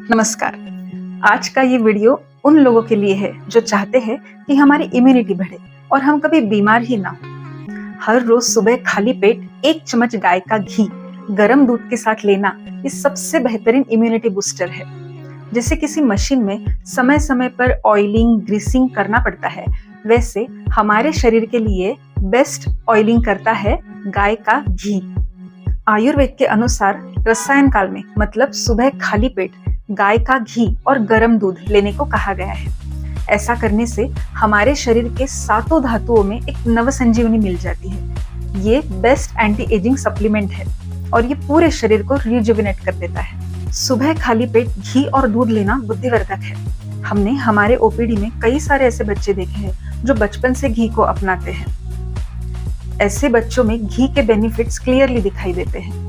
नमस्कार। आज का ये वीडियो उन लोगों के लिए है जो चाहते हैं कि हमारी इम्यूनिटी बढ़े और हम कभी बीमार ही ना हो। हर रोज सुबह खाली पेट 1 चम्मच गाय का घी गर्म दूध के साथ लेना ये सबसे बेहतरीन इम्यूनिटी बूस्टर है। जैसे किसी मशीन में समय समय पर ऑयलिंग ग्रीसिंग करना पड़ता है, वैसे हमारे शरीर के लिए बेस्ट ऑयलिंग करता है गाय का घी। आयुर्वेद के अनुसार रसायन काल में मतलब सुबह खाली पेट गाय का घी और गर्म दूध लेने को कहा गया है। ऐसा करने से हमारे शरीर के 7 धातुओं में एक नवसंजीवनी मिल जाती है। ये बेस्ट एंटी एजिंग सप्लीमेंट है और ये पूरे शरीर को रिजुविनेट कर देता है। सुबह खाली पेट घी और दूध लेना बुद्धिवर्धक है। हमने हमारे ओपीडी में कई सारे ऐसे बच्चे देखे हैं जो बचपन से घी को अपनाते हैं। ऐसे बच्चों में घी के बेनिफिट्स क्लियरली दिखाई देते हैं।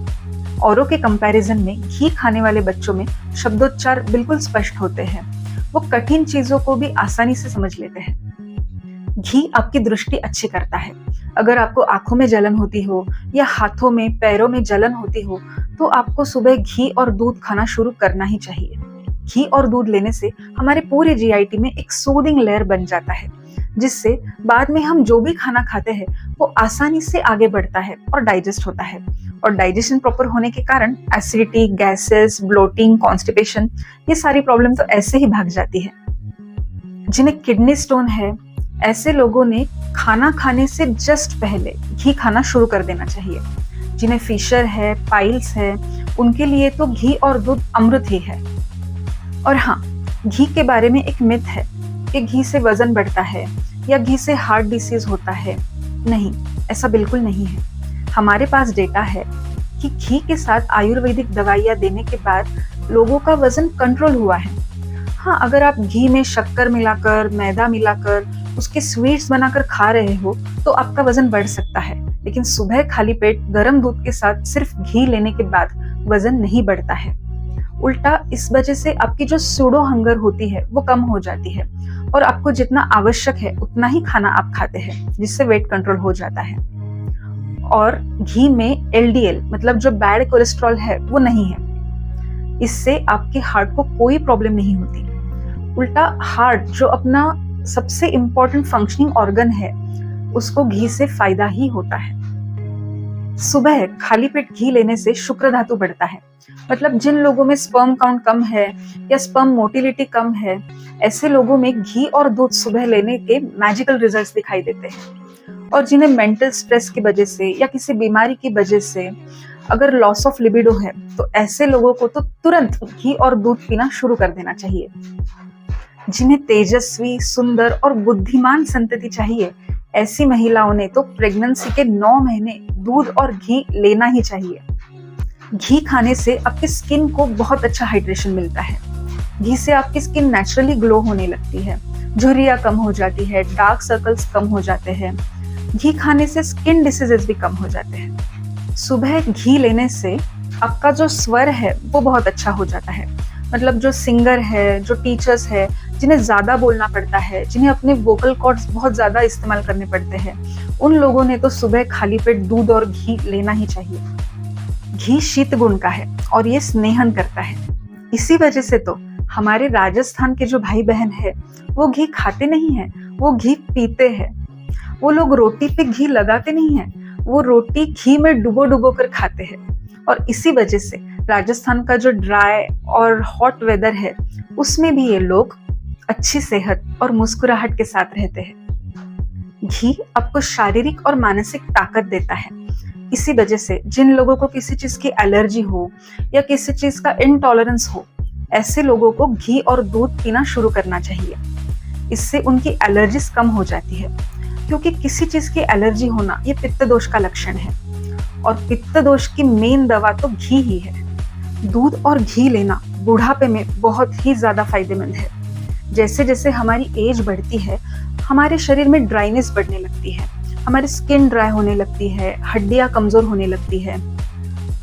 औरों के कंपैरिजन में घी खाने वाले बच्चों में शब्दोच्चार बिल्कुल स्पष्ट होते हैं। वो कठिन चीजों को भी आसानी से समझ लेते हैं। घी आपकी दृष्टि अच्छी करता है। अगर आपको आंखों में जलन होती हो या हाथों में पैरों में जलन होती हो तो आपको सुबह घी और दूध खाना शुरू करना ही चाहिए। घी और दूध लेने से हमारे पूरे जीआईटी में एक सूदिंग लेयर बन जाता है, जिससे बाद में हम जो भी खाना खाते हैं वो आसानी से आगे बढ़ता है और डाइजेस्ट होता है। और डाइजेशन प्रॉपर होने के कारण एसिडिटी, गैसेस, ब्लोटिंग, कॉन्स्टिपेशन ये सारी प्रॉब्लम तो ऐसे ही भाग जाती है। जिन्हें किडनी स्टोन है, ऐसे लोगों ने खाना खाने से जस्ट पहले घी खाना शुरू कर देना चाहिए। जिन्हें फिशर है, पाइल्स है, उनके लिए तो घी और दूध अमृत ही है। और हाँ, घी के बारे में एक मिथ है कि घी से वजन बढ़ता है या घी से हार्ट डिसीज होता है। नहीं, ऐसा बिल्कुल नहीं है। हमारे पास डेटा है कि घी के साथ आयुर्वेदिक दवाइयाँ देने के बाद लोगों का वजन कंट्रोल हुआ है। हाँ, अगर आप घी में शक्कर मिलाकर, मैदा मिलाकर उसके स्वीट्स बनाकर खा रहे हो तो आपका वजन बढ़ सकता है, लेकिन सुबह खाली पेट गर्म दूध के साथ सिर्फ घी लेने के बाद वजन नहीं बढ़ता है। उल्टा इस वजह से आपकी जो सूडो हंगर होती है वो कम हो जाती है और आपको जितना आवश्यक है उतना ही खाना आप खाते हैं, जिससे वेट कंट्रोल हो जाता है। और घी में एलडीएल मतलब जो बैड कोलेस्ट्रॉल है वो नहीं है। इससे आपके हार्ट को कोई प्रॉब्लम नहीं होती। उल्टा हार्ट जो अपना सबसे इम्पोर्टेंट फंक्शनिंग ऑर्गन है उसको घी से फायदा ही होता है। सुबह खाली पेट घी लेने से शुक्र धातु बढ़ता है। मतलब जिन लोगों में स्पर्म काउंट कम है या स्पर्म मोटिलिटी कम है, ऐसे लोगों में घी और दूध सुबह लेने के मैजिकल रिजल्ट्स दिखाई देते हैं। और जिन्हें मेंटल स्ट्रेस की वजह से या किसी बीमारी की वजह से अगर लॉस ऑफ लिबिडो है तो ऐसे लोगों को तो तुरंत घी और दूध पीना शुरू कर देना चाहिए। जिन्हें तेजस्वी, सुंदर और बुद्धिमान संतति चाहिए, ऐसी महिलाओं ने तो प्रेगनेंसी के 9 महीने दूध और घी लेना ही चाहिए। घी खाने से आपकी स्किन को बहुत अच्छा हाइड्रेशन मिलता है। घी से आपकी स्किन नेचुरली ग्लो होने लगती है, झुर्रियां कम हो जाती है, डार्क सर्कल्स कम हो जाते हैं। घी खाने से स्किन डिसीजेस भी कम हो जाते हैं। सुबह घी लेने से आपका जो स्वर है वो बहुत अच्छा हो जाता है। मतलब जो सिंगर है, जो टीचर्स है, जिन्हें ज्यादा बोलना पड़ता है, जिन्हें अपने वोकल कॉर्ड्स बहुत ज्यादा इस्तेमाल करने पड़ते हैं, उन लोगों ने तो सुबह खाली पेट दूध और घी लेना ही चाहिए। घी शीत गुण का है और ये स्नेहन करता है। इसी वजह से तो हमारे राजस्थान के जो भाई बहन है वो घी खाते नहीं है, वो घी पीते हैं। वो लोग रोटी पे घी लगाते नहीं है, वो रोटी घी में डुबो डुबो कर खाते हैं। और इसी वजह से राजस्थान का जो ड्राई और हॉट वेदर है उसमें भी ये लोग अच्छी सेहत और मुस्कुराहट के साथ रहते हैं। घी आपको शारीरिक और मानसिक ताकत देता है। इसी वजह से जिन लोगों को किसी चीज की एलर्जी हो या किसी चीज का इनटॉलरेंस हो, ऐसे लोगों को घी और दूध पीना शुरू करना चाहिए। इससे उनकी एलर्जीज कम हो जाती है, क्योंकि किसी चीज की एलर्जी होना ये पित्त दोष का लक्षण है और पित्त दोष की मेन दवा तो घी ही है। दूध और घी लेना बुढ़ापे में बहुत ही ज्यादा फायदेमंद है। जैसे जैसे हमारी एज बढ़ती है, हमारे शरीर में ड्राइनेस बढ़ने लगती है, हमारी स्किन ड्राई होने लगती है, हड्डियां कमजोर होने लगती है।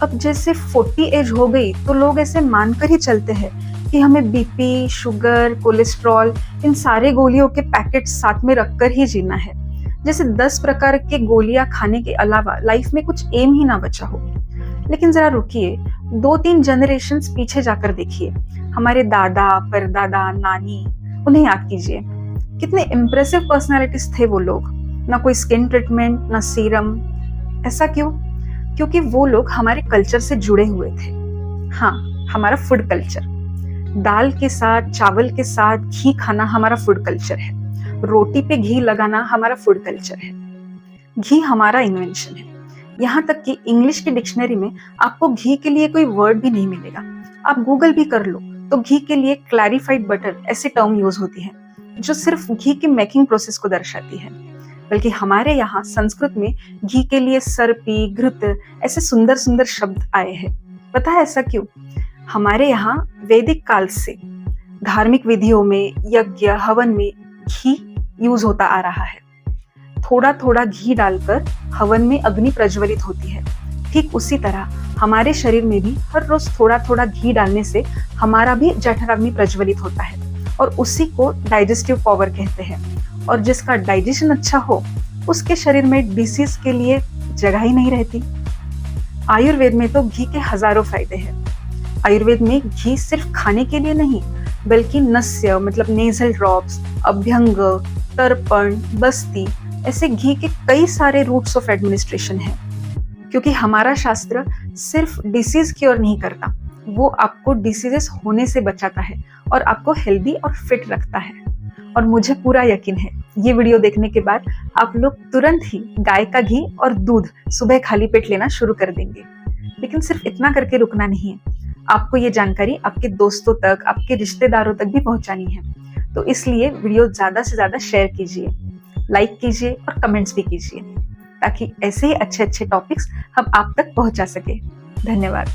अब जैसे 40 एज हो गई तो लोग ऐसे मानकर ही चलते हैं कि हमें बीपी, शुगर, कोलेस्ट्रॉल इन सारे गोलियों के पैकेट साथ में रखकर ही जीना है। जैसे 10 प्रकार के गोलियां खाने के अलावा लाइफ में कुछ एम ही ना बचा हो। लेकिन जरा रुकिए, 2-3 जनरेशन्स पीछे जाकर देखिए, हमारे दादा, परदादा, नानी, उन्हें याद कीजिए। कितने इम्प्रेसिव पर्सनालिटीज थे वो लोग। ना कोई स्किन ट्रीटमेंट, ना सीरम। ऐसा क्यों? क्योंकि वो लोग हमारे कल्चर से जुड़े हुए थे। हाँ, हमारा फूड कल्चर। दाल के साथ, चावल के साथ घी खाना हमारा फूड कल्चर है। रोटी पे घी लगाना हमारा फूड कल्चर है। घी हमारा इन्वेंशन है। यहाँ तक कि इंग्लिश की डिक्शनरी में आपको घी के लिए कोई वर्ड भी नहीं मिलेगा। आप गूगल भी कर लो तो घी के लिए क्लैरिफाइड बटर ऐसी टर्म यूज होती है, जो सिर्फ घी की मेकिंग प्रोसेस को दर्शाती है। बल्कि हमारे यहाँ संस्कृत में घी के लिए सर्पी, घृत ऐसे सुंदर सुंदर शब्द आए हैं। पता है ऐसा क्यों? हमारे यहाँ वैदिक काल से धार्मिक विधियों में, यज्ञ हवन में घी यूज होता आ रहा है। थोड़ा थोड़ा घी डालकर हवन में अग्नि प्रज्वलित होती है। ठीक उसी तरह हमारे शरीर में भी हर रोज थोड़ा थोड़ा घी डालने से हमारा भी जठराग्नि प्रज्वलित होता है, और उसी को डाइजेस्टिव पावर कहते हैं। और जिसका डाइजेशन अच्छा हो, उसके शरीर में डिसीज के लिए जगह ही नहीं रहती। आयुर्वेद में तो घी के हजारों फायदे हैं। आयुर्वेद में घी सिर्फ खाने के लिए नहीं, बल्कि नस्य मतलब नेजल ड्रॉप्स, अभ्यंग, तर्पण, बस्ती ऐसे घी के कई सारे रूट्स ऑफ एडमिनिस्ट्रेशन है। क्योंकि हमारा शास्त्र सिर्फ डिसीज क्योर नहीं करता, वो आपको डिसीजेस होने से बचाता है और आपको हेल्दी और फिट रखता है। और मुझे पूरा यकीन है, ये वीडियो देखने के बाद आप लोग तुरंत ही गाय का घी और दूध सुबह खाली पेट लेना शुरू कर देंगे। लेकिन सिर्फ इतना करके रुकना नहीं है, आपको ये जानकारी आपके दोस्तों तक, आपके रिश्तेदारों तक भी पहुंचानी है। तो इसलिए वीडियो ज्यादा से ज्यादा शेयर कीजिए, लाइक कीजिए और कमेंट्स भी कीजिए, ताकि ऐसे ही अच्छे अच्छे टॉपिक्स हम आप तक पहुंचा सके। धन्यवाद।